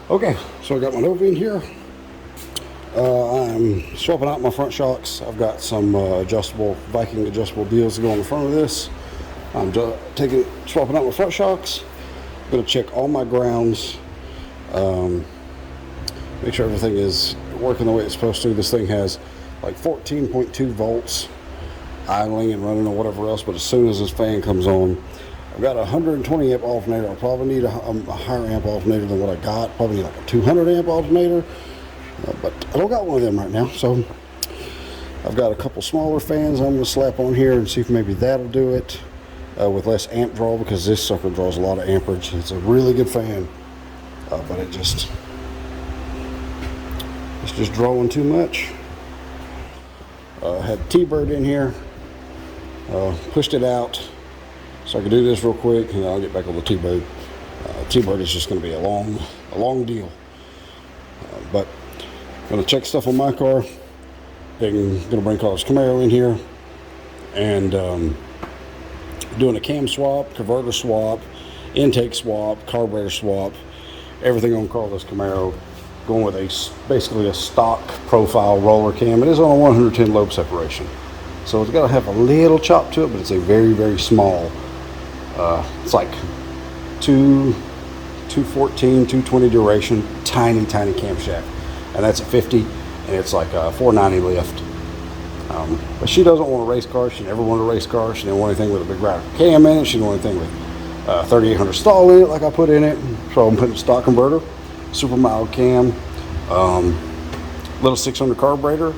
Okay, so I got my Nova in here. I'm swapping out my front shocks. I've got some Viking adjustable deals to go on the front of this. I'm just swapping out my front shocks. I'm going to check all my grounds. Make sure everything is working the way it's supposed to. This thing has like 14.2 volts idling and running or whatever else, but as soon as this fan comes on, I've got a 120 amp alternator. I'll probably need a higher amp alternator than what I got. Probably need like a 200 amp alternator, but I don't got one of them right now. So I've got a couple smaller fans I'm going to slap on here and see if maybe that'll do it with less amp draw, because this sucker draws a lot of amperage. It's a really good fan, but it's just drawing too much. I had T-Bird in here, pushed it out so I can do this real quick, and then I'll get back on the T-Bird. T-Bird is just going to be a long deal. But I'm going to check stuff on my car. Then I'm going to bring Karla'S Camaro in here, and doing a cam swap, converter swap, intake swap, carburetor swap, everything on Karla'S Camaro. Going with basically a stock profile roller cam. It is on a 110 lobe separation, so it's got to have a little chop to it, but it's a very small. It's like 214, 220 duration, tiny camshaft, and that's at 50, and it's like a 490 lift. But she doesn't want a race car. She never wanted a race car. She didn't want anything with a big radical cam in it. She didn't want anything with 3800 stall in it like I put in it. So I'm putting a stock converter, super mild cam, little 600 carburetor,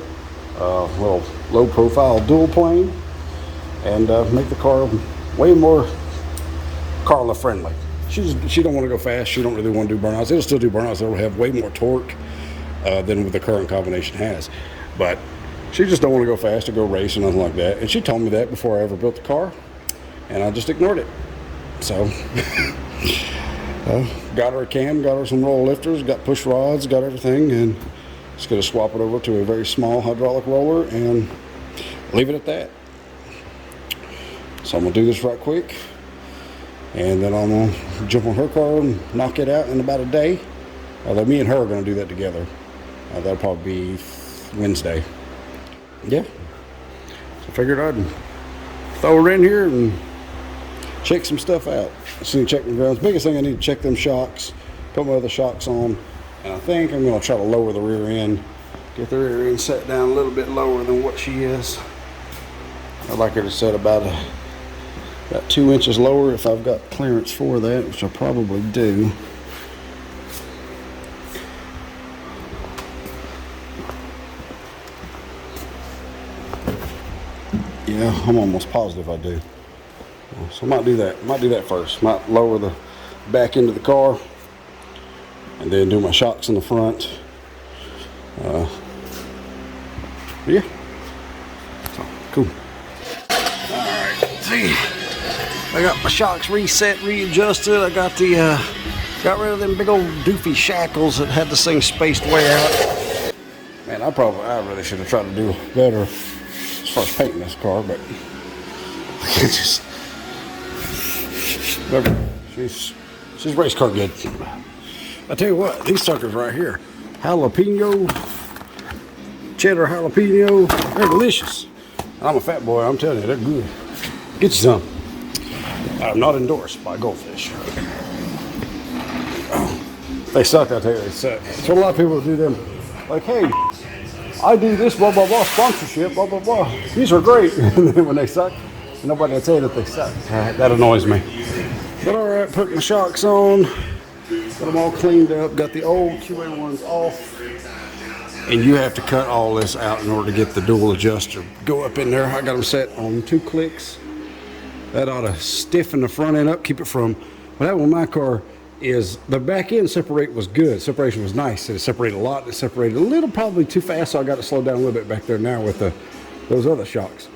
little low profile dual plane, and make the car way more Karla friendly. She don't want to go fast. She don't really want to do burnouts. It'll still do burnouts. It'll have way more torque than what the current combination has, but she just don't want to go fast or go race or nothing like that. And she told me that before I ever built the car, and I just ignored it. So got her a cam, got her some roll lifters, got push rods, got everything, and just going to swap it over to a very small hydraulic roller and leave it at that. So I'm going to do this right quick, and then I'm going to jump on her car and knock it out in about a day. Although me and her are going to do that together. That'll probably be Wednesday. Yeah. So I figured I'd throw her in here and check some stuff out. So check the grounds. Biggest thing I need to check them shocks, put my other shocks on, and I think I'm going to try to lower the rear end, get the rear end set down a little bit lower than what she is. I'd like her to set about 2 inches lower if I've got clearance for that, which I probably do. Yeah, I'm almost positive I do. So I might do that. Might do that first. Might lower the back end of the car, and then do my shocks in the front. Yeah. So cool. All right. See, I got my shocks reset, readjusted. I got got rid of them big old doofy shackles that had this thing spaced way out. Man, I really should have tried to do better as far as painting this car, but I can't just. Whatever. She's race car good. I tell you what, these suckers right here, jalapeno, cheddar jalapeno, they're delicious. I'm a fat boy, I'm telling you, they're good. Get you some. I'm not endorsed by Goldfish. They suck, I tell you, they suck. So a lot of people do them, like, hey, I do this, blah, blah, blah, sponsorship, blah, blah, blah. These are great. And then when they suck, nobody will tell you that they suck. That annoys me. But all right, put my shocks on, got them all cleaned up, got the old QA ones off, and you have to cut all this out in order to get the dual adjuster. Go up in there, I got them set on 2 clicks. That ought to stiffen the front end up, keep it from, what happened with my car is the back end separation was good. Separation was nice. It separated a lot. It separated a little, probably too fast, so I got to slow down a little bit back there now with those other shocks.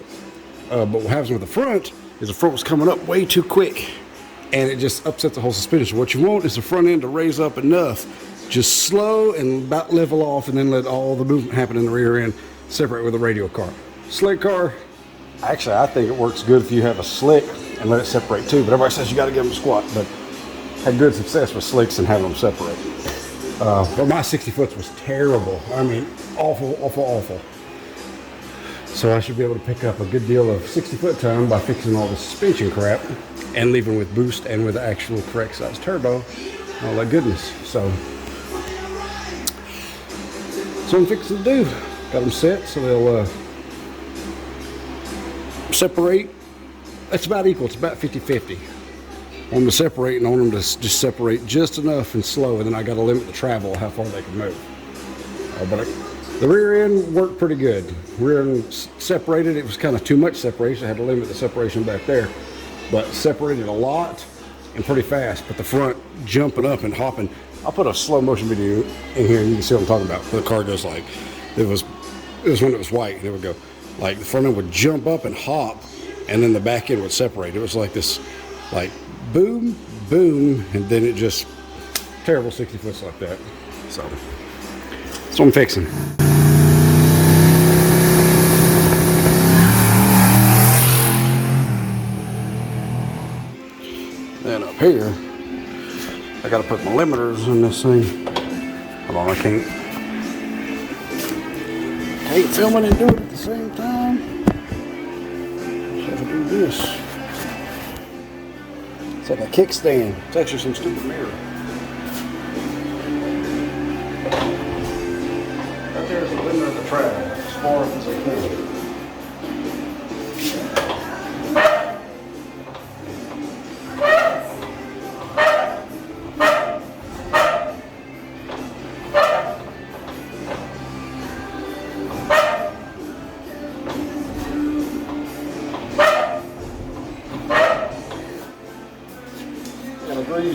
But what happens with the front is the front was coming up way too quick, and it just upsets the whole suspension. What you want is the front end to raise up enough, just slow and about level off, and then let all the movement happen in the rear end, separate with a radial car. Slick car, actually I think it works good if you have a slick and let it separate too, but everybody says you got to give them a squat, but had good success with slicks and having them separate. But my 60 foots was terrible. I mean, awful, awful, awful. So I should be able to pick up a good deal of 60 foot time by fixing all the suspension crap and leaving with boost and with the actual correct size turbo. All that goodness. So I'm fixing to do. Got them set so they'll separate. It's about equal. It's about 50-50. On them to separate and on them to just separate just enough and slow, and then I got to limit the travel how far they can move. But the rear end worked pretty good. Rear end separated. It was kind of too much separation. I had to limit the separation back there, but separated a lot and pretty fast. But the front jumping up and hopping. I'll put a slow motion video in here and you can see what I'm talking about. The car goes like, it was when it was white, and it would go like the front end would jump up and hop, and then the back end would separate. It was like this, like boom, boom, and then it just terrible 60 foots like that. So that's what I'm fixing. Then up here, I gotta put my limiters in this thing. Hold on, I can't film it and do it at the same time. Just have to do this. It's like a kickstand. It's actually some stupid mirror. Right there's the limiter of the track, as far as I can.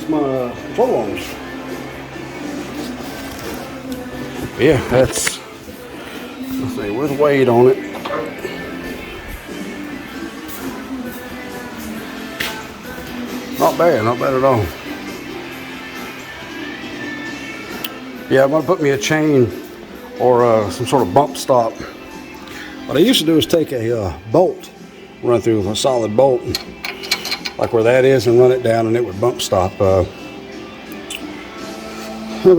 My control arms. Yeah, that's, let's see, with weight on it. Not bad at all. Yeah, I'm gonna put me a chain or some sort of bump stop. What I used to do is take a bolt, run through a solid bolt, like where that is, and run it down, and it would bump stop. But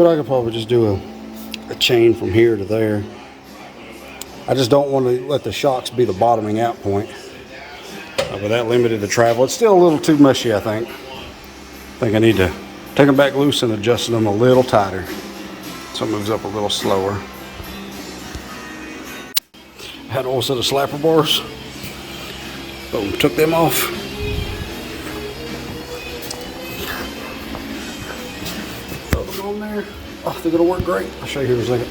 I could probably just do a chain from here to there. I just don't want to let the shocks be the bottoming out point. But that limited the travel. It's still a little too mushy, I think. I need to take them back loose and adjust them a little tighter, so it moves up a little slower. I had an old set of slapper bars. Boom, took them off. On there. Oh, they're gonna work great. I'll show you here in a second.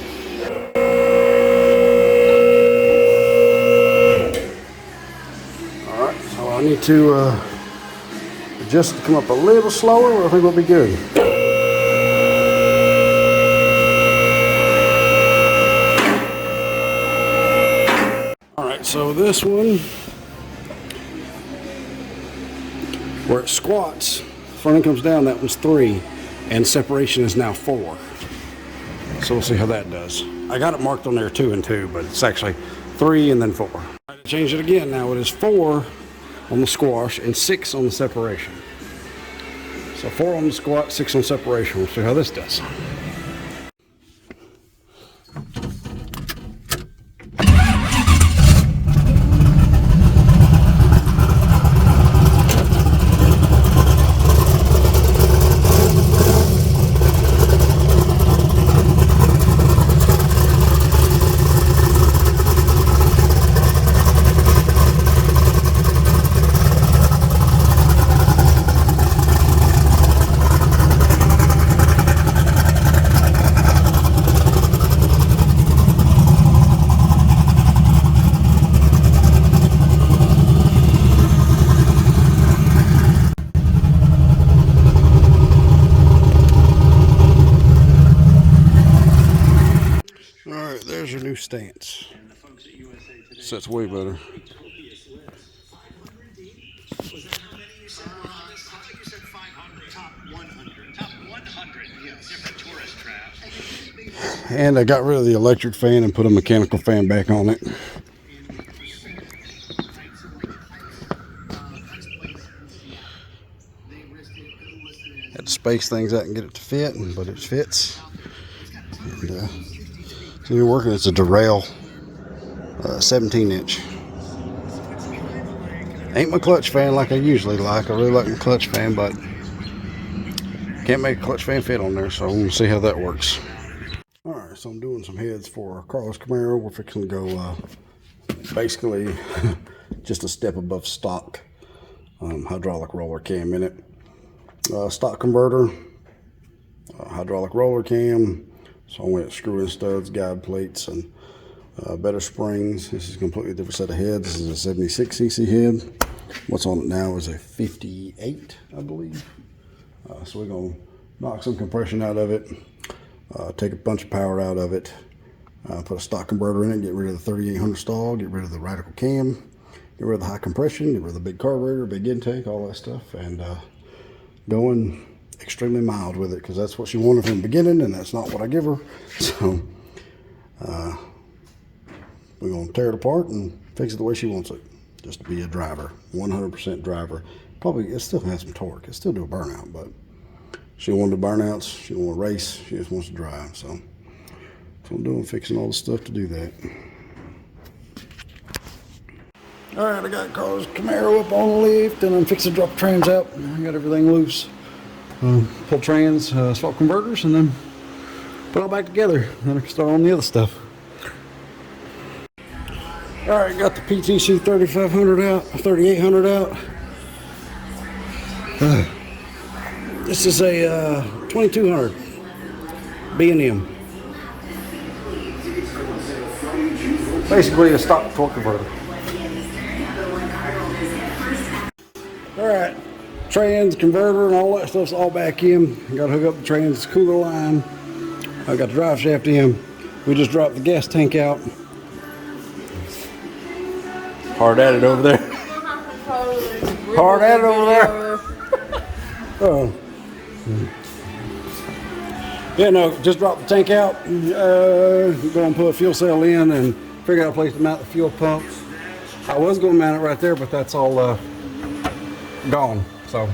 Alright, so I need to adjust to come up a little slower, or I think we'll be good. Alright, so this one, where it squats, front end comes down, that one's 3. And separation is now 4. So we'll see how that does. I got it marked on there 2 and 2, but it's actually 3 and then 4. I change it again. Now it is 4 on the squash and 6 on the separation. So 4 on the squat, 6 on separation. We'll see how this does. There's your new stance. So that's way better. And I got rid of the electric fan and put a mechanical fan back on it. Had to space things out and get it to fit, but it fits. And, so you're working, it's a Derail 17-inch. Ain't my clutch fan like I usually like. I really like my clutch fan, but can't make a clutch fan fit on there, so we'll see how that works. Alright, so I'm doing some heads for Karla'S Camaro. We're fixing to go basically just a step above stock. Hydraulic roller cam in it. Stock converter, hydraulic roller cam. So I went screw in studs, guide plates, and better springs. This is a completely different set of heads. This is a 76cc head. What's on it now is a 58, I believe. So we're going to knock some compression out of it, take a bunch of power out of it, put a stock converter in it, get rid of the 3800 stall, get rid of the radical cam, get rid of the high compression, get rid of the big carburetor, big intake, all that stuff, and going extremely mild with it because that's what she wanted from the beginning, and that's not what I give her. So we're going to tear it apart and fix it the way she wants it. Just to be a driver, 100% driver. Probably, it still has some torque. It still do a burnout, but she wanted the burnouts. She don't want to race. She just wants to drive. So that's what I'm doing, fixing all the stuff to do that. All right, I got Karla'S Camaro up on the lift, and I'm fixing to drop the trans out. I got everything loose. Pull trans, swap converters, and then put it all back together. Then I can start on the other stuff. All right, got the PTC 3500 out, 3800 out. This is a 2200 B&M. Basically a stock torque converter. All right, trans, converter, and all that stuff's all back in. Got to hook up the trans cooler line. I got the drive shaft in. We just dropped the gas tank out. Hard at it over there. Hard at it over there. Oh. Yeah, no, just drop the tank out. Go and put a fuel cell in and figure out a place to mount the fuel pump. I was going to mount it right there, but that's all gone. So,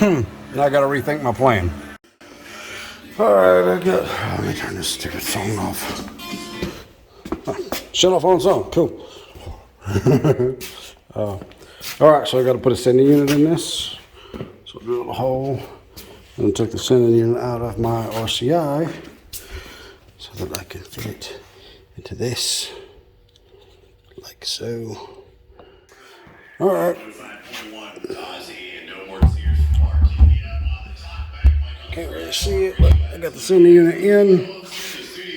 now I got to rethink my plan. All right, let me turn this stupid phone off. Shut off on its own. Cool. All right, so I got to put a sending unit in this. So drill a hole and took the sending unit out of my RCI so that I can fit it into this, like so. All right. Can't really see it, but I got the sending unit in.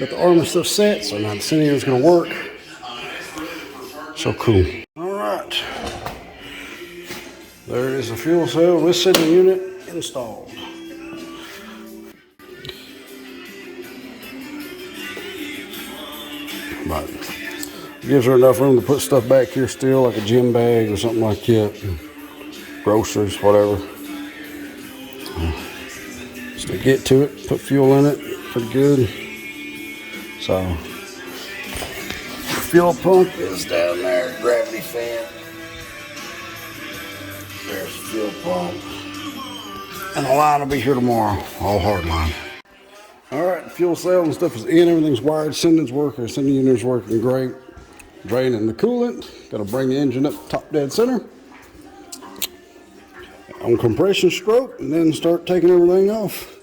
Got the armor stuff set, so now the sending unit's gonna work. So cool. All right. There is the fuel cell with sending unit installed. But it gives her enough room to put stuff back here still, like a gym bag or something like that. Groceries, whatever. Just to get to it, put fuel in it, pretty good. So, fuel pump is down there, gravity fan. There's the fuel pump. And the line will be here tomorrow, all hard line. All right, the fuel cell and stuff is in, everything's wired, sending's working, sending unit's working great. Draining the coolant, gotta bring the engine up top dead center. On compression stroke, and then start taking everything off.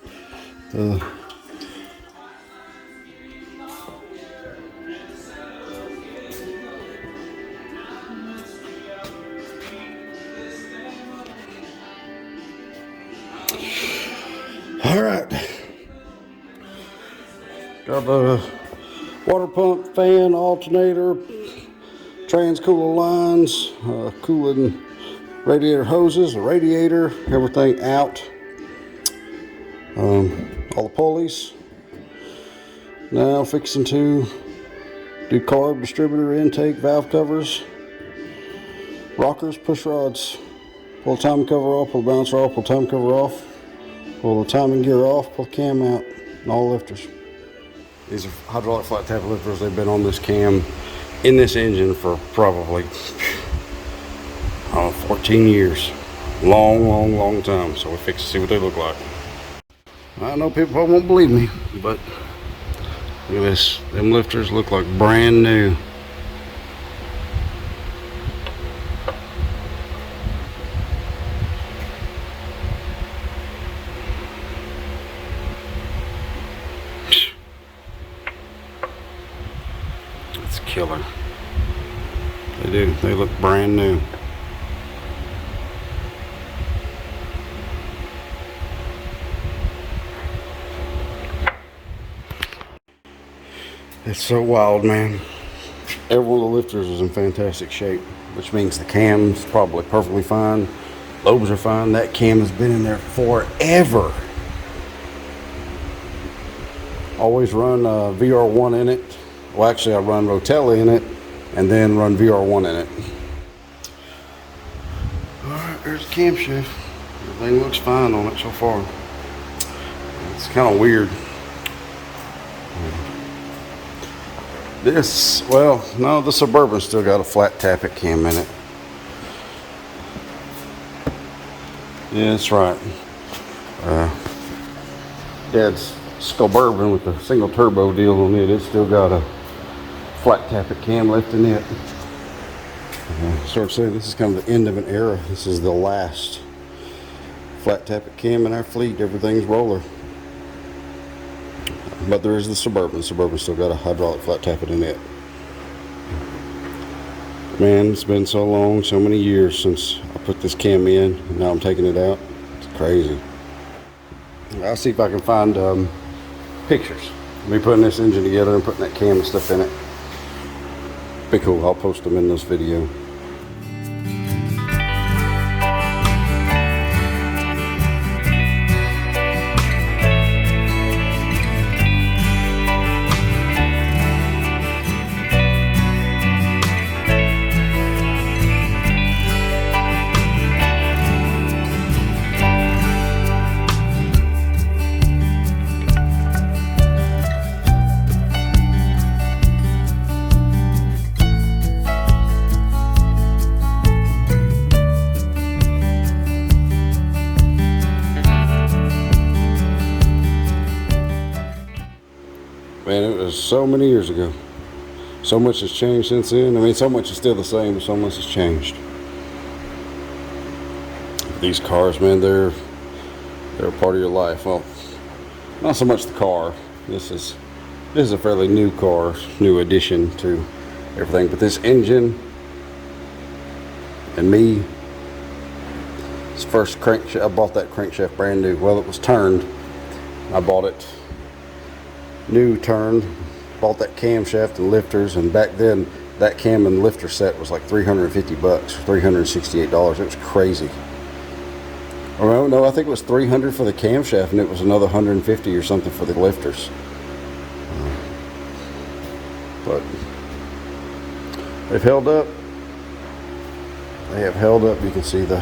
All right, got the water pump, fan, alternator, trans cooler lines, cooling radiator hoses, the radiator, everything out. All the pulleys. Now fixing to do carb distributor intake, valve covers, rockers, push rods. Pull the timing cover off, pull the balancer off, pull the timing cover off, pull the timing gear off, pull the cam out, and all lifters. These are hydraulic flat tap lifters. They've been on this cam in this engine for probably 14 years. Long time. So we fixed to see what they look like. I know people probably won't believe me, but Look at this. Them lifters look like brand new. That's killer. They do. They look brand new. It's so wild, man. Every one of the lifters is in fantastic shape, which means the cam's probably perfectly fine. Lobes are fine. That cam has been in there forever. Always run VR1 in it. Well, actually, I run Rotella in it, and then run VR1 in it. All right, there's the camshaft. Everything looks fine on it so far. It's kind of weird. This, well, no, the Suburban still got a flat tappet cam in it. Yeah, that's right. Dad's Suburban with the single turbo deal on it. It's still got a flat tappet cam left in it. Sort of saying this is kind of the end of an era. This is the last flat tappet cam in our fleet. Everything's roller. But there is the Suburban. The Suburban still got a hydraulic flat tappet in it. Man, it's been so long, so many years since I put this cam in, and now I'm taking it out. It's crazy. I'll see if I can find pictures of me putting this engine together and putting that cam and stuff in it. Be cool. I'll post them in this video. Man, it was so many years ago. So much has changed since then. I mean, so much is still the same, but so much has changed. These cars, man, they're a part of your life. Well, not so much the car. This is a fairly new car, new addition to everything. But this engine and me, this first crankshaft, I bought that crankshaft brand new. Well, it was turned. I bought it new turned, bought that camshaft and lifters, and back then that cam and lifter set was like $350, $368. It was crazy. Oh no, I think it was $300 for the camshaft, and it was another $150 or something for the lifters. But they've held up. They have held up. You can see the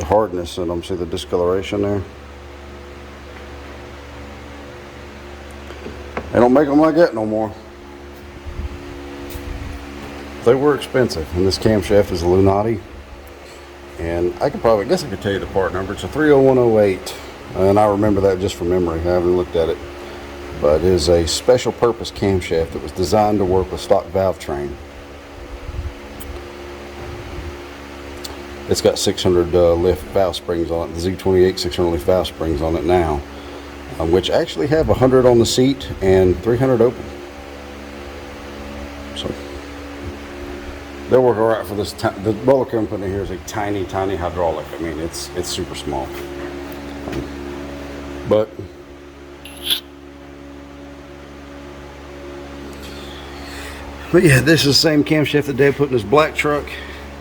hardness in them. See the discoloration there. They don't make them like that no more. They were expensive, and this camshaft is a Lunati. And I guess I could tell you the part number. It's a 30108, and I remember that just from memory. I haven't looked at it, but it is a special purpose camshaft that was designed to work with stock valve train. It's got 600 lift valve springs on it. The Z28 600 lift valve springs on it now. Which actually have 100 on the seat and 300 open. So they'll work all right for this. The roller company here is a tiny hydraulic. I mean, it's super small. But yeah, this is the same camshaft that Dad put in his black truck,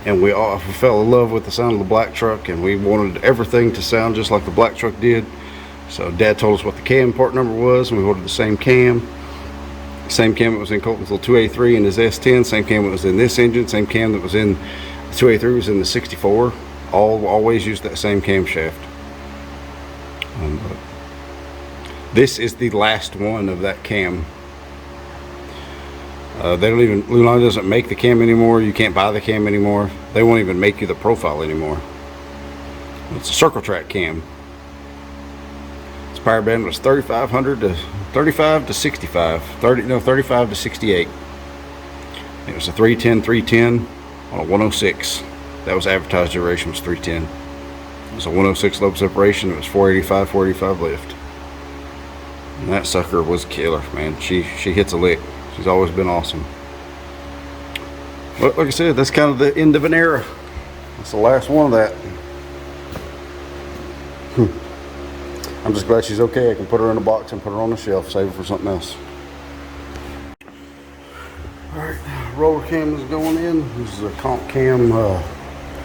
and we all fell in love with the sound of the black truck, and we wanted everything to sound just like the black truck did. So Dad told us what the cam part number was, and we ordered the same cam. Same cam that was in Colton's little 2A3 in his S10. Same cam that was in this engine. Same cam that was in the 2A3 was in the 64. Always used that same camshaft. This is the last one of that cam. Lunati doesn't make the cam anymore. You can't buy the cam anymore. They won't even make you the profile anymore. It's a circle track cam. power band was 3500 to 35 to 65, 35 to 68. It was a 310 on a 106. That was advertised duration was 310. It was a 106 lobe separation. It was 485 lift. And that sucker was killer, man. She hits a lick. She's always been awesome. But like I said, that's kind of the end of an era. That's the last one of that. I'm just glad she's okay. I can put her in a box and put her on the shelf, save her for something else. Alright, roller cam is going in. This is a comp cam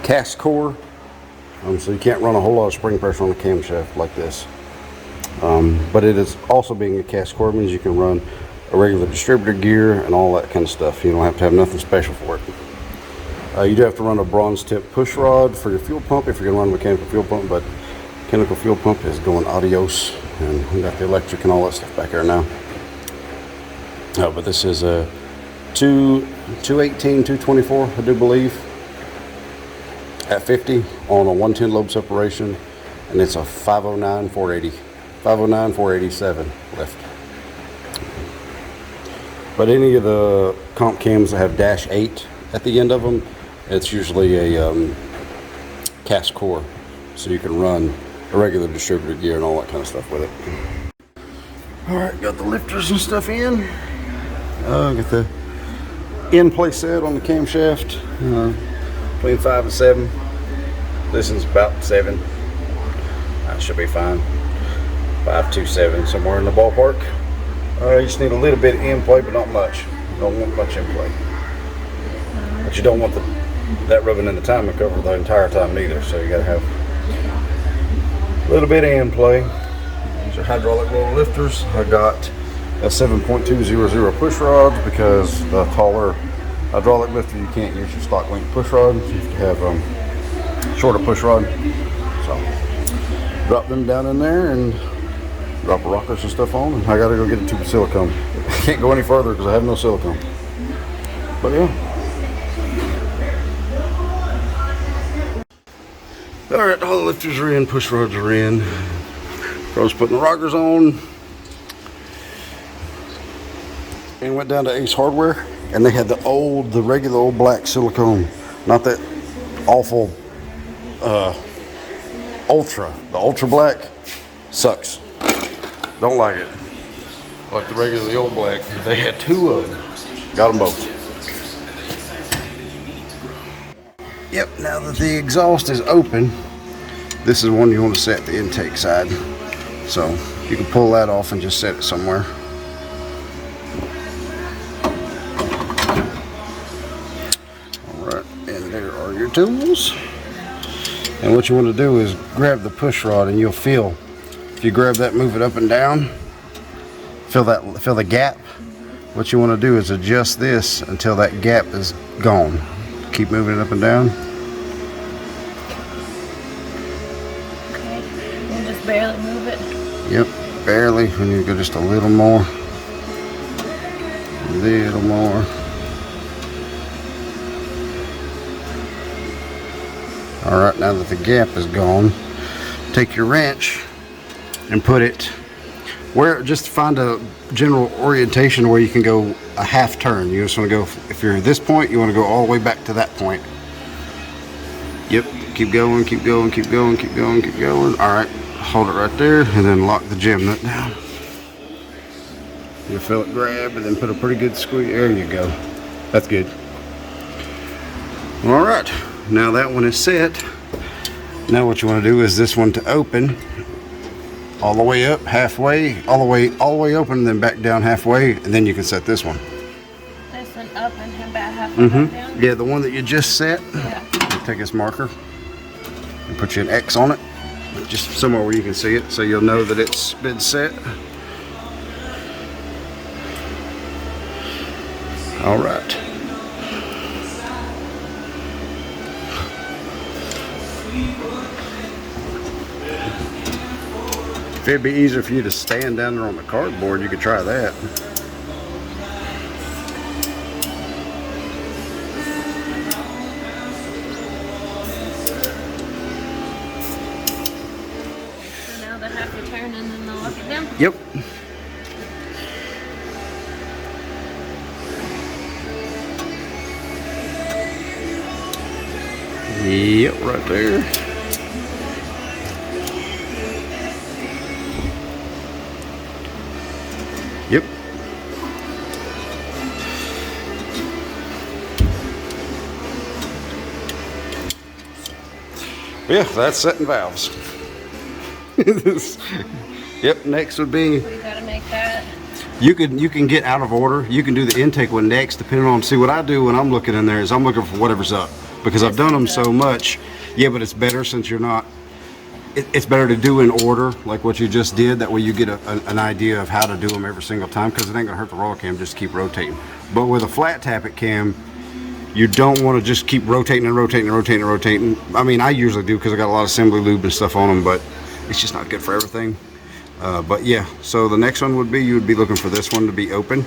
cast core. So you can't run a whole lot of spring pressure on a camshaft like this. But it is also being a cast core, means you can run a regular distributor gear and all that kind of stuff. You don't have to have nothing special for it. You do have to run a bronze tip push rod for your fuel pump if you're going to run a mechanical fuel pump, but mechanical fuel pump is going adios, and we got the electric and all that stuff back there now. But this is a 218, 224, I do believe, at 50 on a 110 lobe separation, and it's a 509, 480, 509, 487 lift. But any of the comp cams that have -8 at the end of them, it's usually a cast core, so you can run a regular distributor gear and all that kind of stuff with it. Alright, got the lifters and stuff in. Got the end plate set on the camshaft, between 5 and 7. This is about 7. That should be fine. 527, somewhere in the ballpark. You just need a little bit of end plate, but not much. You don't want much end plate. But you don't want that rubbing in the timing cover the entire time either, so you gotta have a little bit of end play. These are hydraulic roller lifters. I got a 7.200 push rods because the taller hydraulic lifter, you can't use your stock length push rod. You have to have shorter push rod. So drop them down in there and drop rockers and stuff on, and I gotta go get a tube of silicone. I can't go any further because I have no silicone. But yeah. Alright, all the lifters are in, push rods are in. I was putting the rockers on and went down to Ace Hardware, and they had the regular old black silicone, not that awful ultra. The ultra black sucks. Don't like it. Like the old black. They had 2 of them. Got them both. Yep, now that the exhaust is open, this is one you want to set the intake side. So you can pull that off and just set it somewhere. Alright, and there are your tools. And what you want to do is grab the push rod, and you'll feel, if you grab that, move it up and down, feel the gap. What you want to do is adjust this until that gap is gone. Keep moving it up and down. Okay, and just barely move it. Yep, barely. We need to go just a little more. A little more. Alright, now that the gap is gone, take your wrench and put it where, just find a general orientation where you can go a half turn. You just want to go, if you're at this point, you want to go all the way back to that point. Yep, keep going, keep going, keep going, keep going, keep going. Alright, hold it right there and then lock the jam nut down. You feel it grab and then put a pretty good squeeze. There you go. That's good. Alright, now that one is set. Now what you want to do is this one to open all the way up halfway, all the way open, and then back down halfway, and then you can set this one. This one up and back halfway back down? Yeah, the one that you just set. Yeah. Take this marker and put you an X on it, just somewhere where you can see it, so you'll know that it's been set. All right. If it'd be easier for you to stand down there on the cardboard, you could try that. So now they have to turn and then they'll Yep. Yep, right there. Yep. Yeah, that's setting valves. Yep, next would be... We gotta make that. You can get out of order. You can do the intake one next, depending on... See, what I do when I'm looking in there is I'm looking for whatever's up. Because I've done them so much. Yeah, but it's better since you're not... It's better to do in order, like what you just did. That way you get an idea of how to do them every single time, because it ain't gonna hurt the roller cam just to keep rotating. But with a flat tappet cam, you don't want to just keep rotating and rotating and rotating and rotating. I mean, I usually do because I got a lot of assembly lube and stuff on them, but it's just not good for everything. But yeah, so the next one would be, you would be looking for this one to be open,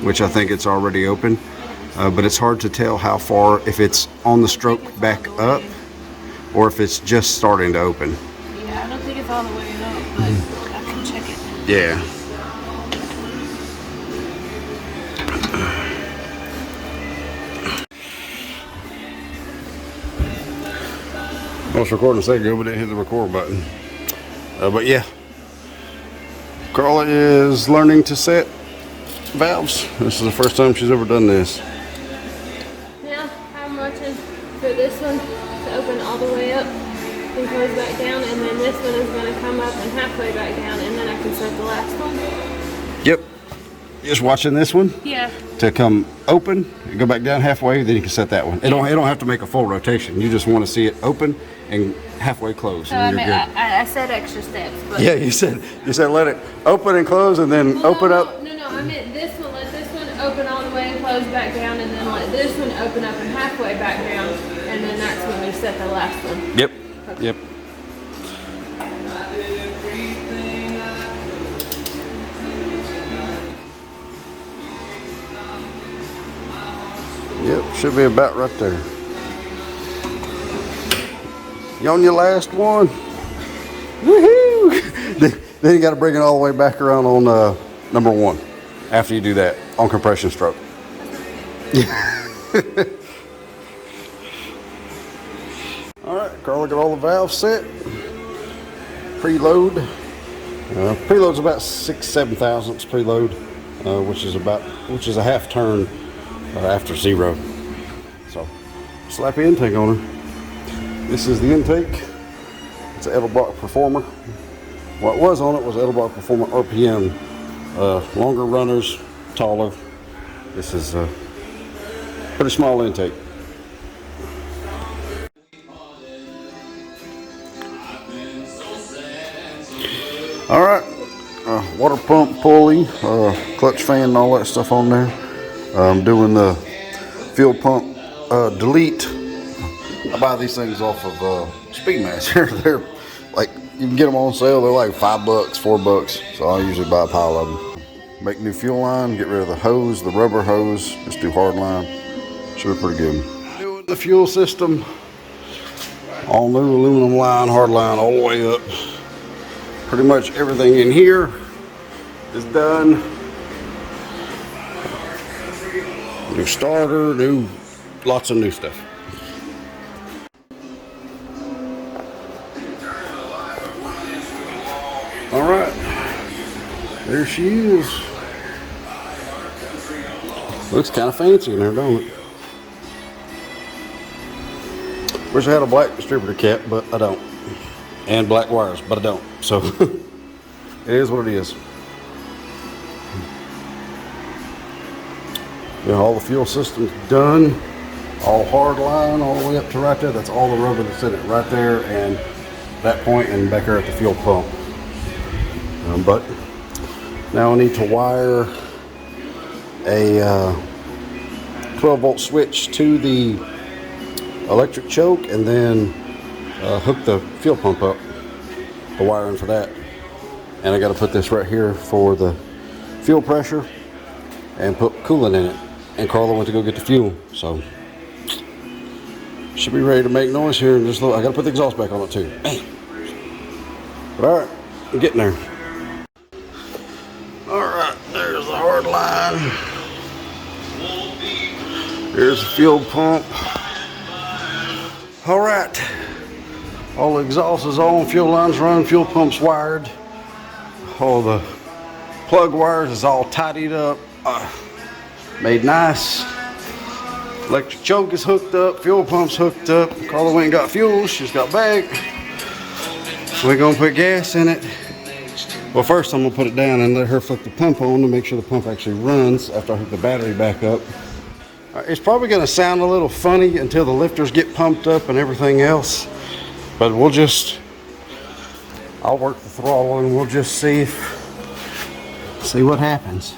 which I think it's already open. But it's hard to tell how far, if it's on the stroke back up or if it's just starting to open. Yeah, I don't think it's all the way up, but I can check it. Yeah. I was recording a second ago, but didn't hit the record button. But yeah, Karla is learning to set valves. This is the first time she's ever done this. Now, I'm watching for this one to open all the way up and close back down, and then this one is going to come up and halfway back down, and then I can set the last one. Yep. Just watching this one. Yeah. To come open and go back down halfway, then you can set that one. It don't have to make a full rotation. You just want to see it open and halfway close. So And you're good. I said extra steps. But Yeah, you said let it open and close, and then open up. No, I meant this one. Let this one open all the way and close back down, and then let this one open up and halfway back down, and then that's when you set the last one. Yep. Okay. Yep. Yep, should be about right there. You on your last one? Woohoo! Then you got to bring it all the way back around on number one after you do that on compression stroke. All right, Karla got all the valves set. Preload. Preload's about 6-7 thousandths preload, which is a half turn after zero. So, slap the intake on her. This is the intake. It's an Edelbrock Performer. What was on it was Edelbrock Performer RPM. Longer runners, taller. This is a pretty small intake. All right, water pump pulley, clutch fan, and all that stuff on there. I'm doing the fuel pump delete. I buy these things off of Speedmaster. They're like, you can get them on sale. They're like $5, $4. So I usually buy a pile of them. Make new fuel line, get rid of the hose, the rubber hose. Just do hard line. Should be pretty good. Doing the fuel system. All new aluminum line, hard line, all the way up. Pretty much everything in here is done. New starter, lots of new stuff. All right, there she is. Looks kind of fancy in there, don't it? Wish I had a black distributor cap, but I don't. And black wires, but I don't. So it is what it is. Yeah, all the fuel system's done. All hard line all the way up to right there. That's all the rubber that's in it right there, and that point, and back there at the fuel pump. But now I need to wire a 12-volt switch to the electric choke, and then hook the fuel pump up, the wiring for that. And I got to put this right here for the fuel pressure and put coolant in it. And Karla went to go get the fuel, so should be ready to make noise here in just a little. I got to put the exhaust back on it too. Bang. But all right, I'm getting there. line. Here's the fuel pump. All right. All the exhaust is on, fuel lines run, fuel pump's wired. All the plug wires is all tidied up, made nice. Electric choke is hooked up, fuel pump's hooked up. Carla went and got fuel, she's got back. We're gonna put gas in it. Well, first I'm gonna put it down and let her flip the pump on to make sure the pump actually runs after I hook the battery back up. It's probably gonna sound a little funny until the lifters get pumped up and everything else, but I'll work the throttle and we'll just see what happens.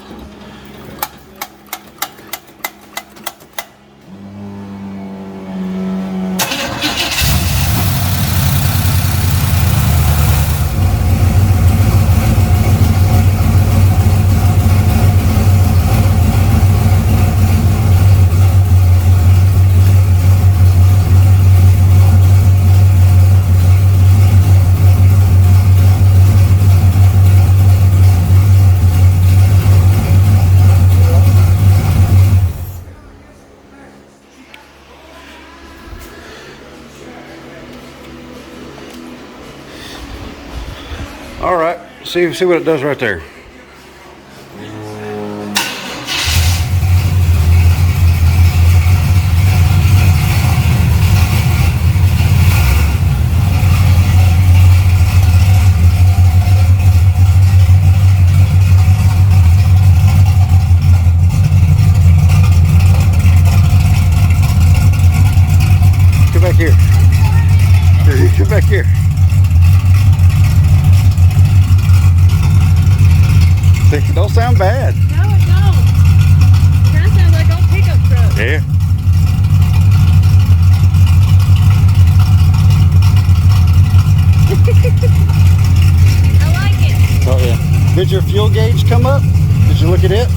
All right, see what it does right there. Come back here. Come back here. It don't sound bad. No, it don't. It kind of sounds like old pickup truck. Yeah. I like it. Oh yeah. Did your fuel gauge come up? Did you look at it?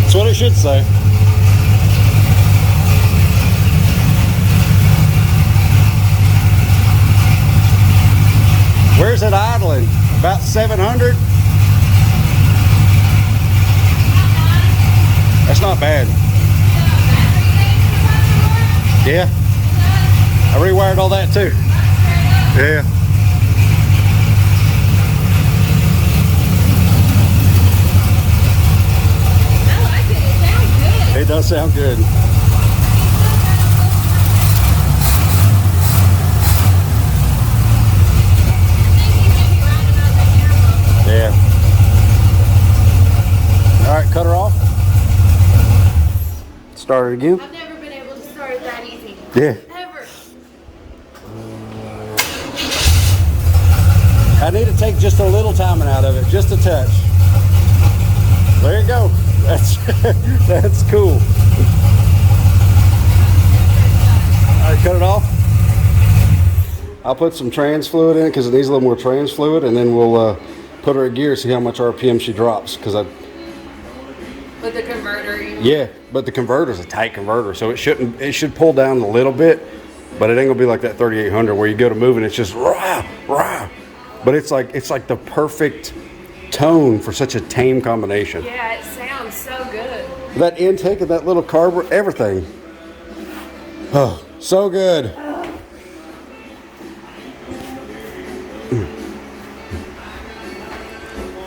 That's what it should say. Where's it idling? About 700? That's not bad. Yeah. I rewired all that too. Yeah. I like it. It sounds good. It does sound good. Yeah. All right, cut her off. Start it again. I've never been able to start it that easy. Yeah. Ever. I need to take just a little timing out of it, just a touch. There you go. That's cool. All right, cut it off. I'll put some trans fluid in it because it needs a little more trans fluid, and then we'll put her in gear, see how much RPM she drops. Because With the converter, yeah, but the converter's a tight converter, so it should pull down a little bit, but it ain't gonna be like that 3800 where you go to move and it's just rah rah. But it's like the perfect tone for such a tame combination. Yeah, it sounds so good. That intake of that little carburetor, everything. Oh, so good.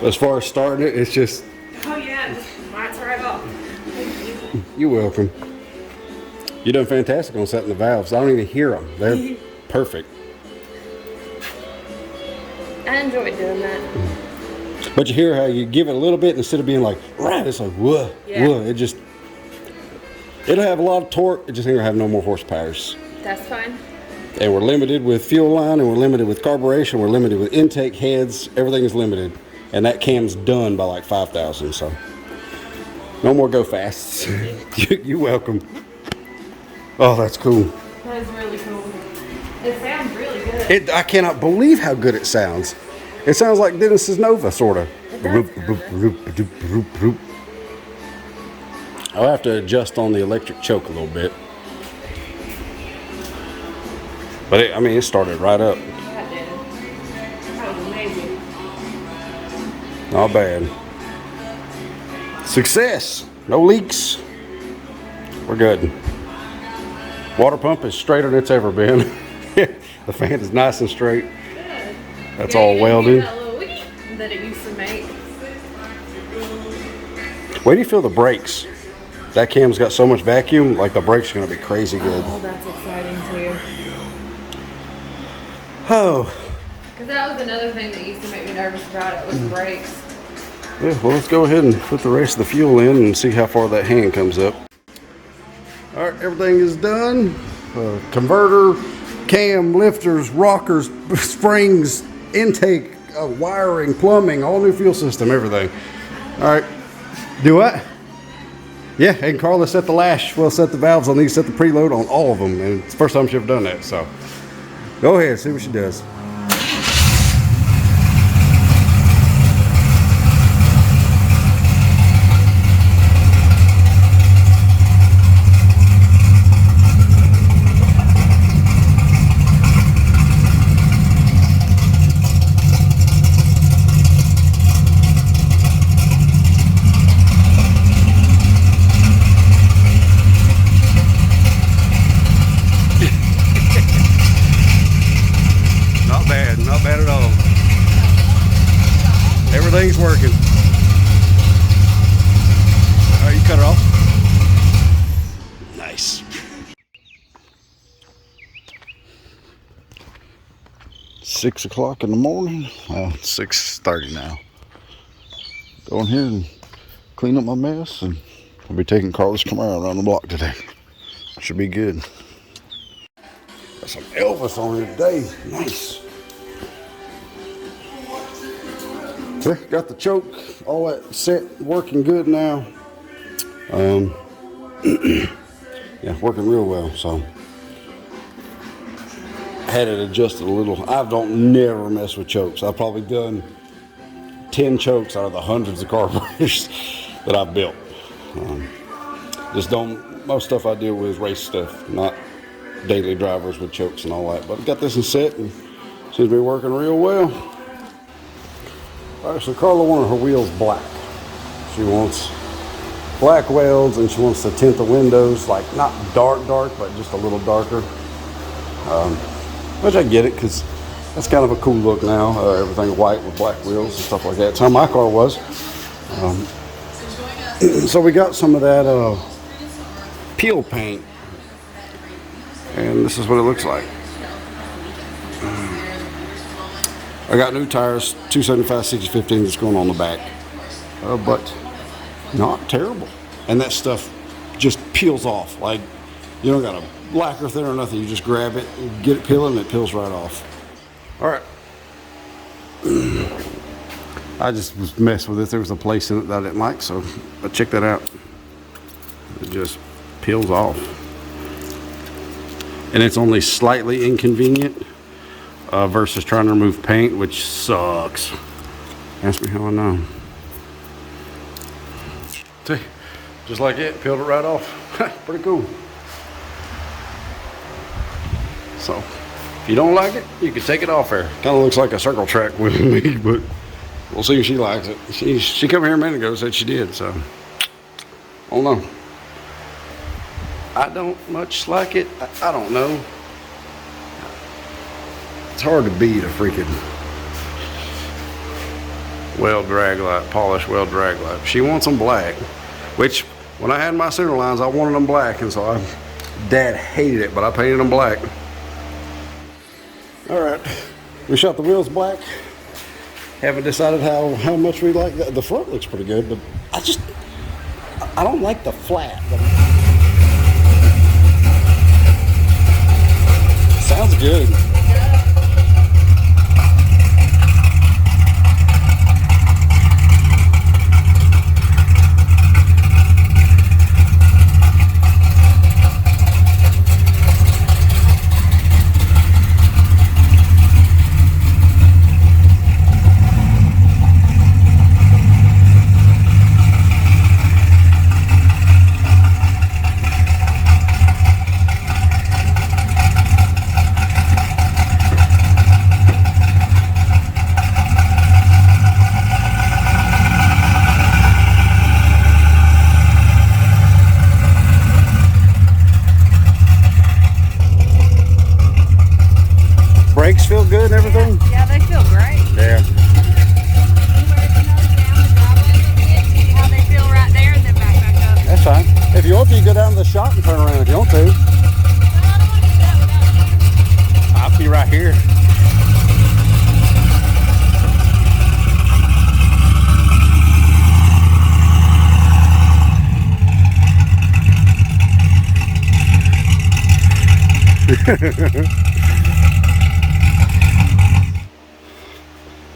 As far as starting it, it's just. Oh yeah, just lights right off. You're welcome. You done fantastic on setting the valves. I don't even hear them. They're perfect. I enjoyed doing that. But you hear how you give it a little bit instead of being like, right, it's like, whoa, Yeah. whoa. It'll have a lot of torque. It just ain't gonna have no more horsepowers. That's fine. And we're limited with fuel line, and we're limited with carburation, we're limited with intake heads. Everything is limited. And that cam's done by like 5,000, so. No more go fasts. You're welcome. Oh, that's cool. That is really cool. It sounds really good. I cannot believe how good it sounds. It sounds like Dennis's Nova, sort of. I'll have to adjust on the electric choke a little bit. But I mean, it started right up. That did. That was amazing. Not bad. Success. No leaks. We're good. Water pump is straighter than it's ever been. The fan is nice and straight. Good. That's all welded. That little whoosh that it used to make. Where do you feel the brakes? That cam's got so much vacuum, like the brakes are going to be crazy good. Oh, that's exciting too. Oh. Because that was another thing that used to make me nervous about it was brakes. Yeah, well, let's go ahead and put the rest of the fuel in and see how far that hand comes up. All right, everything is done. Converter, cam, lifters, rockers, springs, intake, wiring, plumbing, all new fuel system, everything. All right, do what? Yeah, and Carla set the lash, well, set the valves on these, set the preload on all of them, and it's the first time she's ever done that, so go ahead, see what she does. Not bad at all. Everything's working. All right, you cut it off. Nice. Six o'clock in the morning. Well, 6:30 now. Go in here and clean up my mess, and I'll be taking Karla'S Camaro around the block today. Should be good. Got some Elvis on here today. Nice. Got the choke, all that set, working good now. Yeah, working real well. So had it adjusted a little. I don't never mess with chokes. I've probably done 10 chokes out of the hundreds of carburetors that I've built. Just don't. Most stuff I deal with is race stuff, not daily drivers with chokes and all that. But I got this in set and seems to be working real well. All right, so Karla wanted her wheels black. She wants black welds, and she wants to tint the windows, like not dark, but just a little darker. Which I get it, because that's kind of a cool look now. Everything white with black wheels and stuff like that. That's how my car was. So we got some of that peel paint, and this is what it looks like. I got new tires, 275 60/15 that's going on the back, but not terrible. And that stuff just peels off. Like, you don't got a lacquer thinner or nothing. You just grab it, get it peeling, and it peels right off. All right. I just was messing with it. There was a place in it that I didn't like, so I checked that out. It just peels off. And it's only slightly inconvenient. Versus trying to remove paint, which sucks. Ask me how I know. See, just like it, peeled it right off. Pretty cool. So, if you don't like it, you can take it off there. Kind of looks like a circle track with me, but we'll see if she likes it. She came here a minute ago and said she did, so I don't know. I don't much like it. I don't know. It's hard to beat a freaking weld drag light, polished weld drag light. She wants them black, which when I had my center lines, I wanted them black, and so Dad hated it, but I painted them black. All right, we shot the wheels black. Haven't decided how much we like that. The front looks pretty good, but I don't like the flat. Sounds good. feel good and everything? Yeah, they feel great. Yeah. How they feel right there and then back up. That's fine. If you want to, you go down to the shop and turn around if you want to. I'll be right here.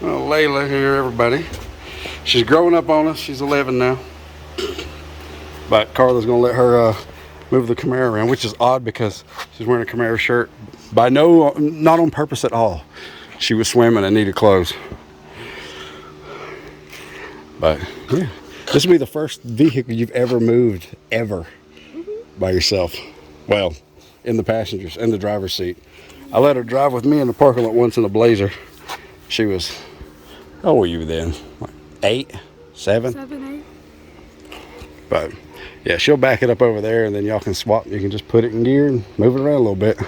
Well, Layla here, everybody. She's growing up on us. She's 11 now. But Karla'S gonna let her move the Camaro around, which is odd because she's wearing a Camaro shirt. Not on purpose at all. She was swimming and needed clothes. But yeah, this will be the first vehicle you've ever moved ever by yourself. Well, in the passengers and the driver's seat. I let her drive with me in the parking lot once in a Blazer. She was, how old were you then? Like 8, 7? 7, 8. But yeah, she'll back it up over there and then y'all can swap. You can just put it in gear and move it around a little bit.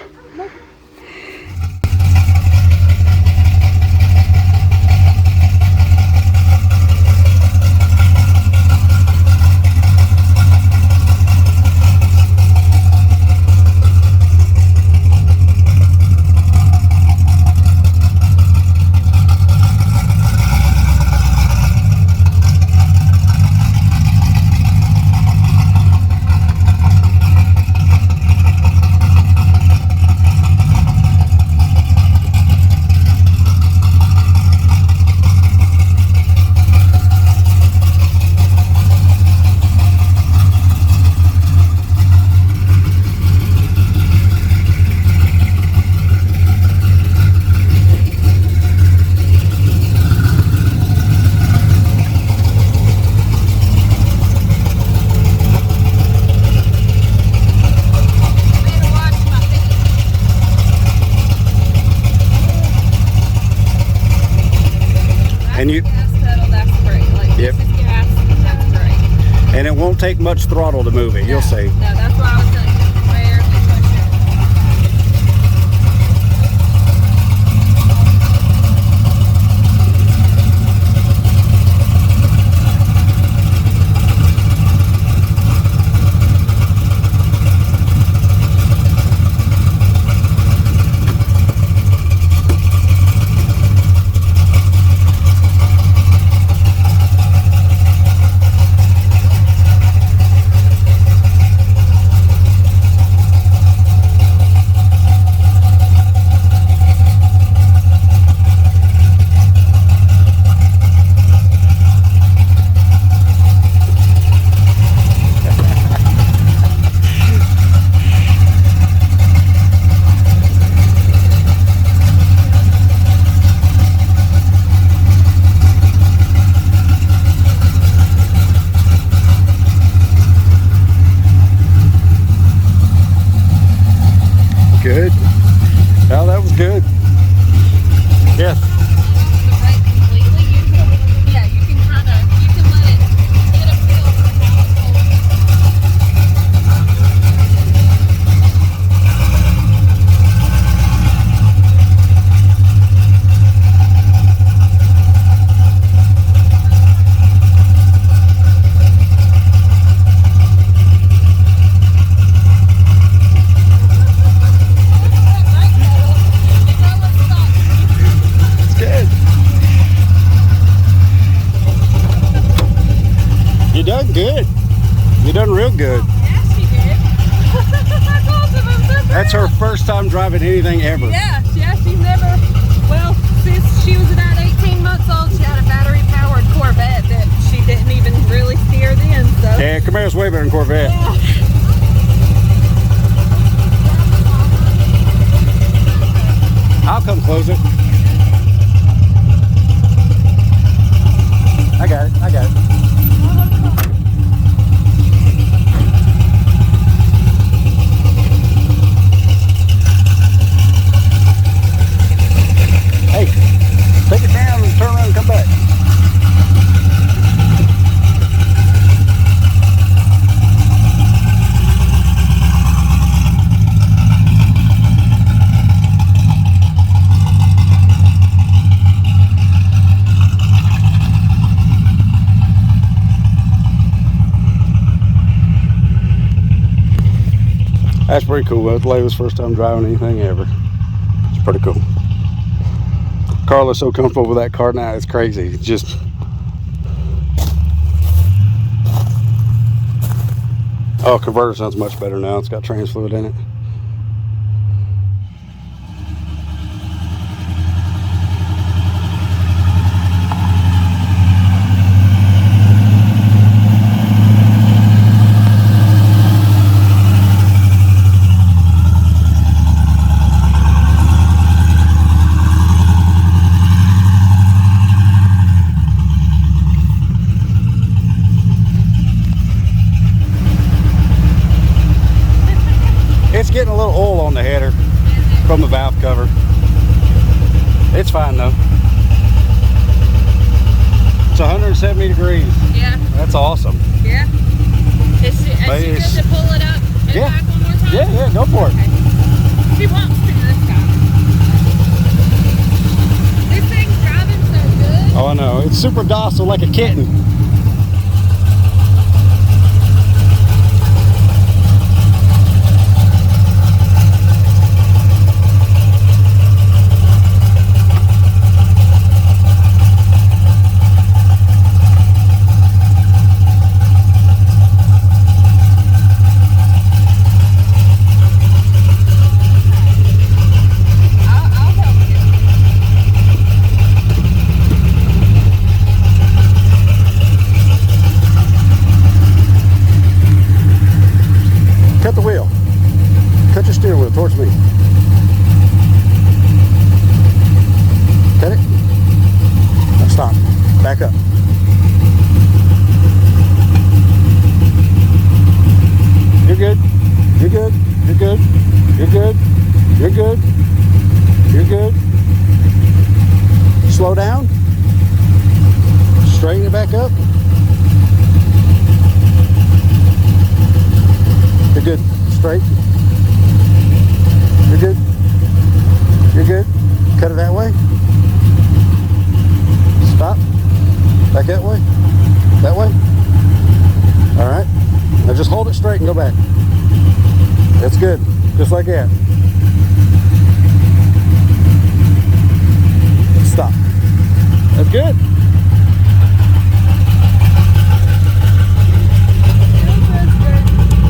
And you, Gas pedal, that's great. Like, yep. This is gas, that's great. And it won't take much throttle to move it. You'll see. No, that's why I was telling you. Barely push Good. Oh, that was good. Yes. the brake completely. You can let it get a feel for how it's holding. It's good. You done good. You done real good. Yeah, she did. That's awesome. I'm so proud. That's her first time driving anything ever. Yeah, she's never, well, since she was about 18 months old, she had a battery-powered Corvette that she didn't even really steer then, so. Yeah, Camaro's way better than Corvette. Yeah. I'll come close it. I got it. I got it. Hey, take it down and turn around and come back. That's pretty cool. That's Layla's first time driving anything ever. It's pretty cool. Karla'S so comfortable with that car now, it's crazy. It's just... Oh, converter sounds much better now. It's got trans fluid in it. It's getting a little oil on the header from the valve cover. It's fine though. It's 170 degrees. Yeah. That's awesome. Yeah. Is she good to pull it up and back one more time? Yeah, go for it. Okay. She wants to this time. This thing's driving so good. Oh, I know. It's super docile like a kitten. Cut the wheel. Cut your steering wheel towards me. Cut it. Now stop. Back up. You're good. You're good. You're good. You're good. You're good. You're good. Slow down. Straighten it back up. You're good. Straight. You're good. You're good. Cut it that way. Stop. Back that way. That way. All right. Now just hold it straight and go back. That's good. Just like that. Stop. That's good.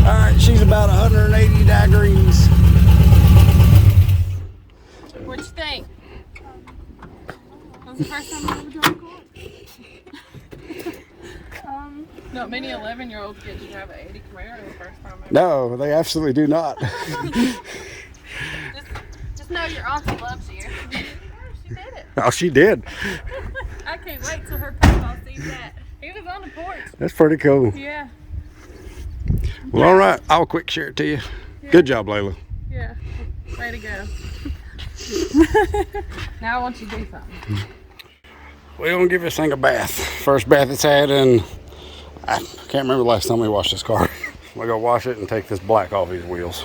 All right, she's about 180 degrees. What'd you think? That was the first time I ever drove a car. Not many 11-year-olds get to drive an 80 Camaro the first time ever. No, they absolutely do not. Just know your auntie loves you. She did it. Oh, she did. I can't wait till her papa sees that. He was on the porch. That's pretty cool. Yeah. Well, all right. I'll quick share it to you. Yeah. Good job, Layla. Yeah. Way to go. Now I want you to do something. We're going to give this thing a bath. First bath it's had in, I can't remember the last time we washed this car. We're going to wash it and take this black off these wheels.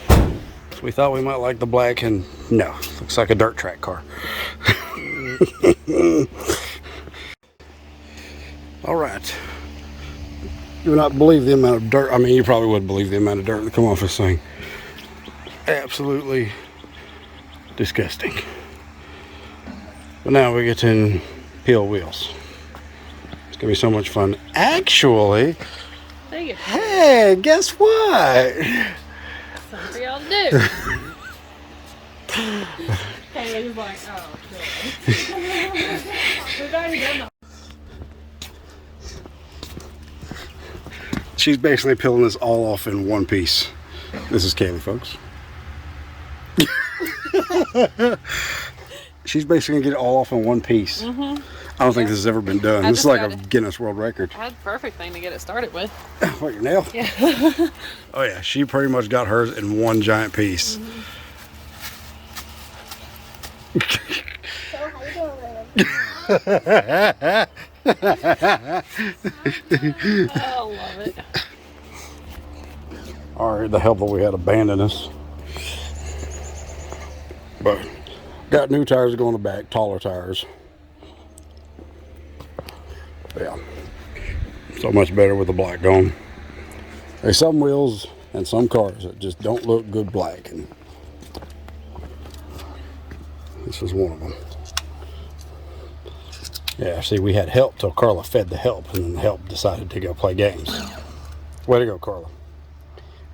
So we thought we might like the black, and no, looks like a dirt track car. All right. You would not believe the amount of dirt. I mean, you probably would believe the amount of dirt that come off this thing. Absolutely disgusting. But now we get to peel wheels. It's gonna be so much fun. Actually, hey, guess what? Something for y'all to do. Hey, was like, oh, we've already done that. She's basically peeling this all off in one piece. This is Kaylee, folks. She's basically gonna get it all off in one piece. I don't think this has ever been done. This is like a Guinness World Record. I had the perfect thing to get it started with. What, your nail? Yeah. Oh yeah, she pretty much got hers in one giant piece. So how you doing, Layla? I love it. Alright, the hell that we had abandoned us. But got new tires to go on the back, taller tires. Yeah. So much better with the black gone. There's some wheels and some cars that just don't look good black, and this is one of them. Yeah, see, we had help till Carla fed the help, and then the help decided to go play games. Way to go, Carla.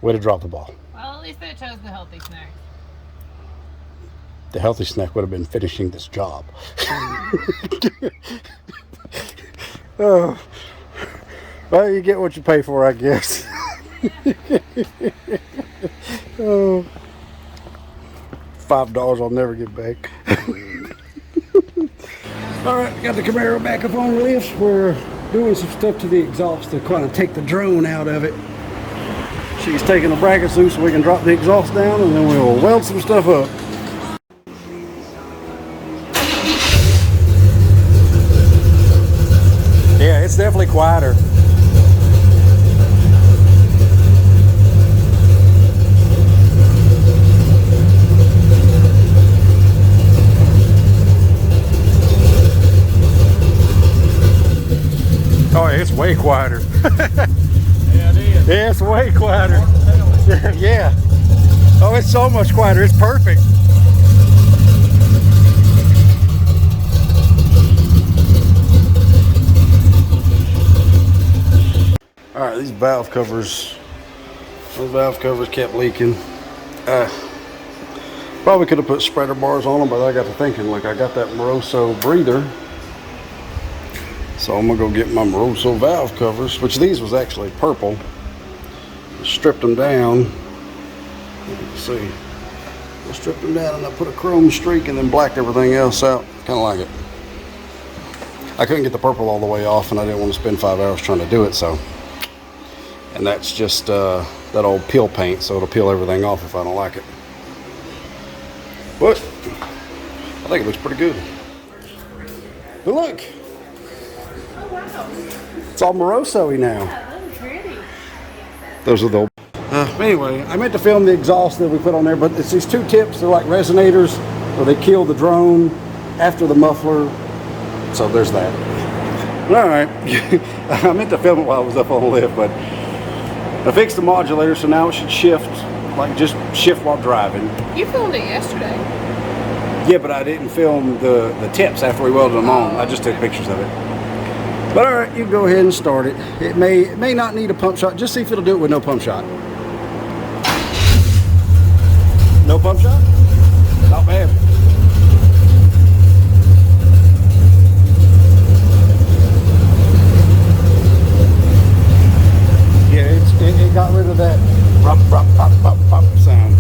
Way to drop the ball. Well, at least they chose the healthy snack. The healthy snack would have been finishing this job. Oh. Well, you get what you pay for, I guess. Oh. $5 I'll never get back. All right, got the Camaro back up on the lift. We're doing some stuff to the exhaust to kind of take the drone out of it. She's taking the brackets loose so we can drop the exhaust down, and then we'll weld some stuff up. Yeah, it's definitely quieter. Oh, it's way quieter. Yeah, it is. Yeah, it's way quieter. Yeah. Oh, it's so much quieter. It's perfect. All right, these valve covers. Those valve covers kept leaking. Probably could have put spreader bars on them, but I got to thinking, like, I got that Moroso breather. So I'm gonna go get my Moroso valve covers, which these was actually purple. Stripped them down. You can see. I stripped them down and I put a chrome streak and then blacked everything else out. Kind of like it. I couldn't get the purple all the way off, and I didn't want to spend 5 hours trying to do it. So, and that's just that old peel paint, so it'll peel everything off if I don't like it. But I think it looks pretty good. But look. It's all Moroso-y now. Yeah, those are pretty. Those are the anyway, I meant to film the exhaust that we put on there, but it's these two tips. They're like resonators, where they kill the drone after the muffler. So there's that. All right. I meant to film it while I was up on the lift, but I fixed the modulator, so now it should shift, like just shift while driving. You filmed it yesterday. Yeah, but I didn't film the tips after we welded them on. I just took pictures of it. But all right, you go ahead and start it. It may not need a pump shot. Just see if it'll do it with no pump shot. No pump shot? Not bad. Yeah, it got rid of that pop, pop, pop, pop, pop sound.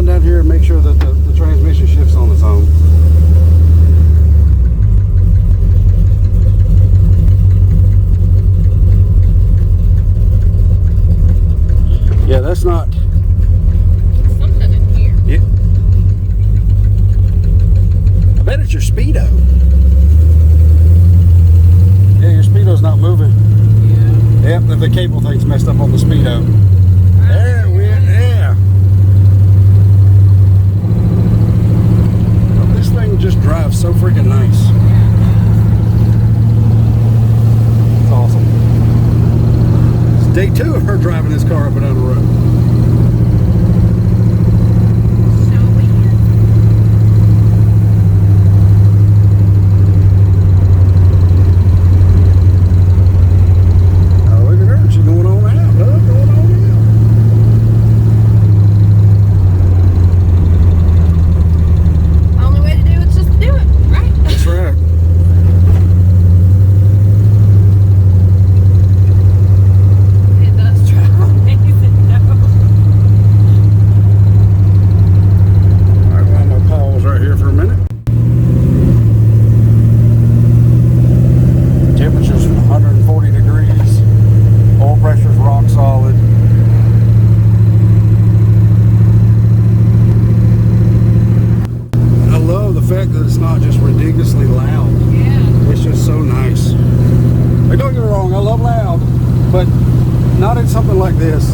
Down here and make sure that the transmission shifts on its own. Yeah, that's not Something in here. Yeah. I bet it's your speedo. Yeah, your speedo's not moving. Yeah. Yep, the cable thing's messed up on the speedo. There we are. Yeah. Just drives so freaking nice. It's awesome. It's day 2 of her driving this car up and down the road. Oh, look at her. She's going on out. Going on out. That's right. It does drive amazing though. something like this,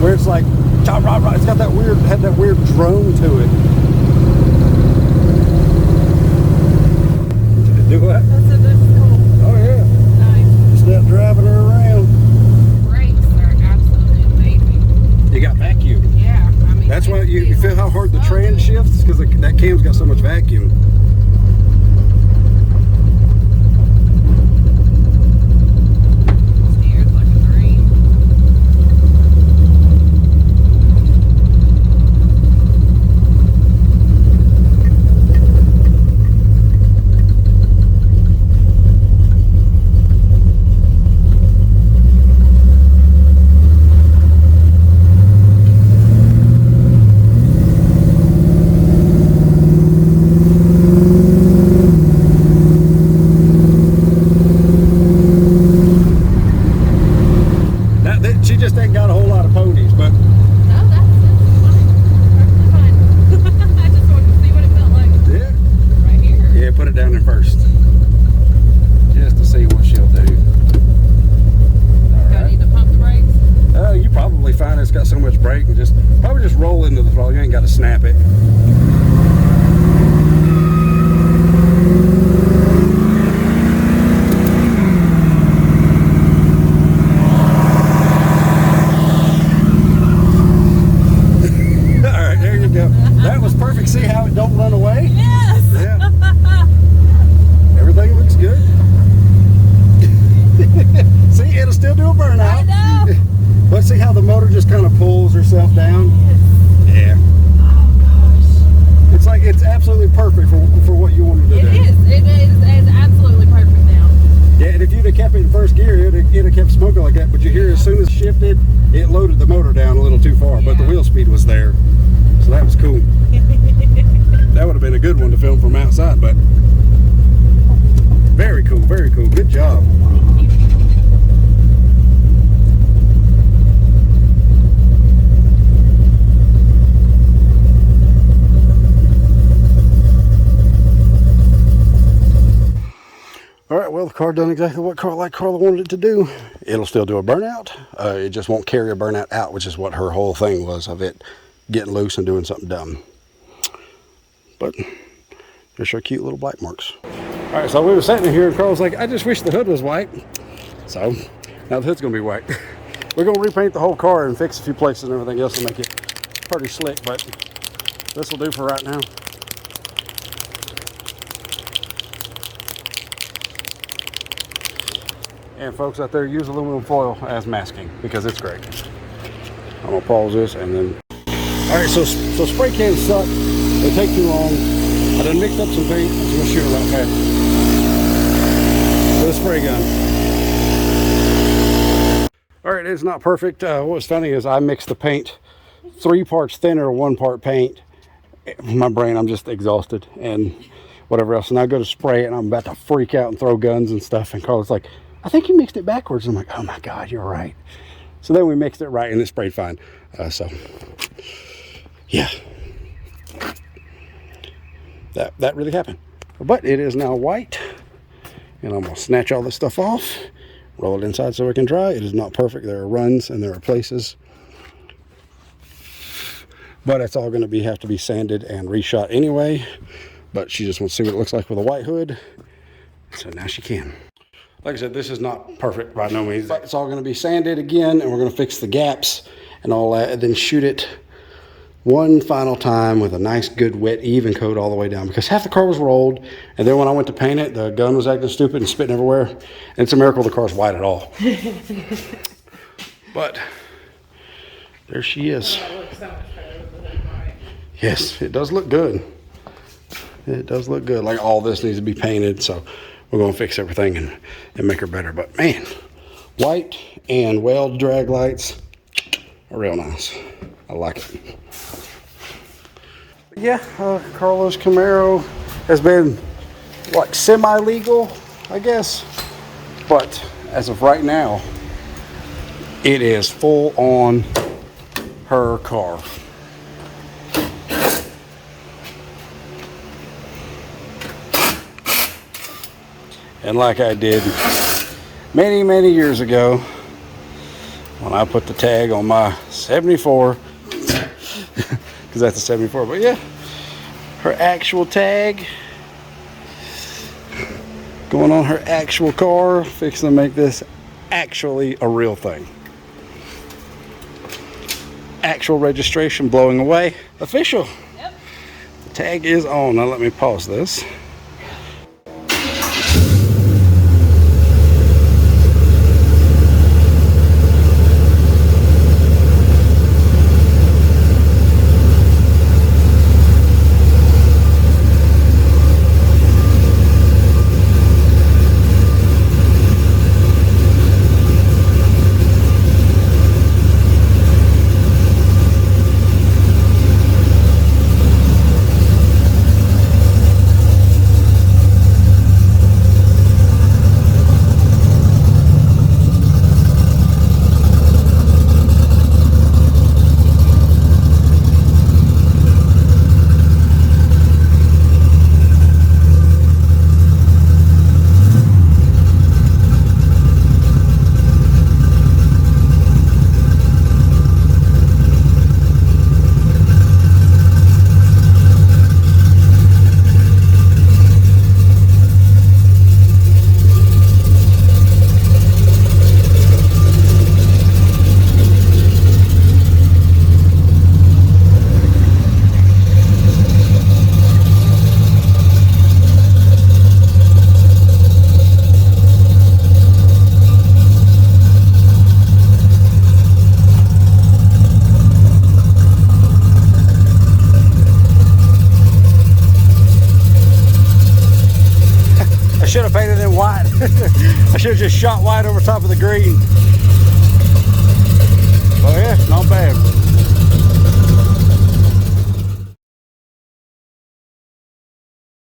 where it's like, it's got that weird, had that weird drone to it. Do what? That's cool. Oh yeah. Nice. Just not driving her around. Brakes are absolutely amazing. You got vacuum. Yeah, I mean. That's why you feel how hard the trans shifts, because that cam's got so much vacuum. Steers like a dream. She just ain't got a whole lot of ponies, but No, that's fine. Perfectly fine. I just wanted to see what it felt like. yeah. Right here. Yeah, put it down there first. Just to see what she'll do. Do I need to pump the brakes? You probably find it's got so much brake and probably just roll into the throttle. You ain't got to snap it. That was perfect. See how it don't run away? Yes. Yeah. Everything looks good. See, it'll still do a burnout. I know. But see how the motor just kind of pulls herself down? Yeah. Oh It's like, it's absolutely perfect for what you wanted to gosh. do. It is absolutely perfect now. Yeah, and if you'd have kept it in first gear, it'd have kept smoking like that. But you hear as soon as it shifted, it loaded the motor down a little too far. But the Yeah. wheel speed was there. So that was cool. That would have been a good one to film from outside, but very cool, very cool. Good job. All right, well, the car done exactly what Carla wanted it to do. It'll still do a burnout. It just won't carry a burnout out, which is what her whole thing was, of it getting loose and doing something dumb. But there's her cute little black marks. All right, so we were sitting here and Carl was like, I just wish the hood was white. So now the hood's gonna be white. We're gonna repaint the whole car and fix a few places and everything else to make it pretty slick, but this will do for right now. And folks out there, use aluminum foil as masking because it's great. I'm gonna pause this and then. All right, so spray cans suck. They take too long. I done mixed up some paint. I'm just gonna shoot it right fast with a spray gun. All right, it's not perfect. What was funny is I mixed the paint 3 parts thinner, 1 part paint. My brain, I'm just exhausted and whatever else. And I go to spray it and I'm about to freak out and throw guns and stuff. And Carla's like, I think you mixed it backwards. I'm like, oh my God, you're right. So then we mixed it right and it sprayed fine. So yeah, that really happened. But it is now white and I'm gonna snatch all this stuff off, roll it inside so it can dry. It is not perfect. There are runs and there are places, but it's all gonna have to be sanded and reshot anyway. But she just wants to see what it looks like with a white hood. So now she can. Like I said, this is not perfect by no means. But it's all going to be sanded again, and we're going to fix the gaps and all that, and then shoot it one final time with a nice, good, wet, even coat all the way down. Because half the car was rolled, and then when I went to paint it, the gun was acting stupid and spitting everywhere. And it's a miracle the car's white at all. But there she is. Yes, it does look good. It does look good. Like all this needs to be painted, so we're going to fix everything and make her better. But man, white and weld drag lights are real nice. I like it. Yeah, Karla'S Camaro has been like semi-legal, I guess. But as of right now, it is full on her car. And like I did many, many years ago, when I put the tag on my 74, because that's a 74. But yeah, her actual tag going on her actual car, fixing to make this actually a real thing. Actual registration blowing away. Official. Yep. The tag is on. Now let me pause this. I should have painted it white. I should have just shot white over top of the green. Oh yeah, not bad.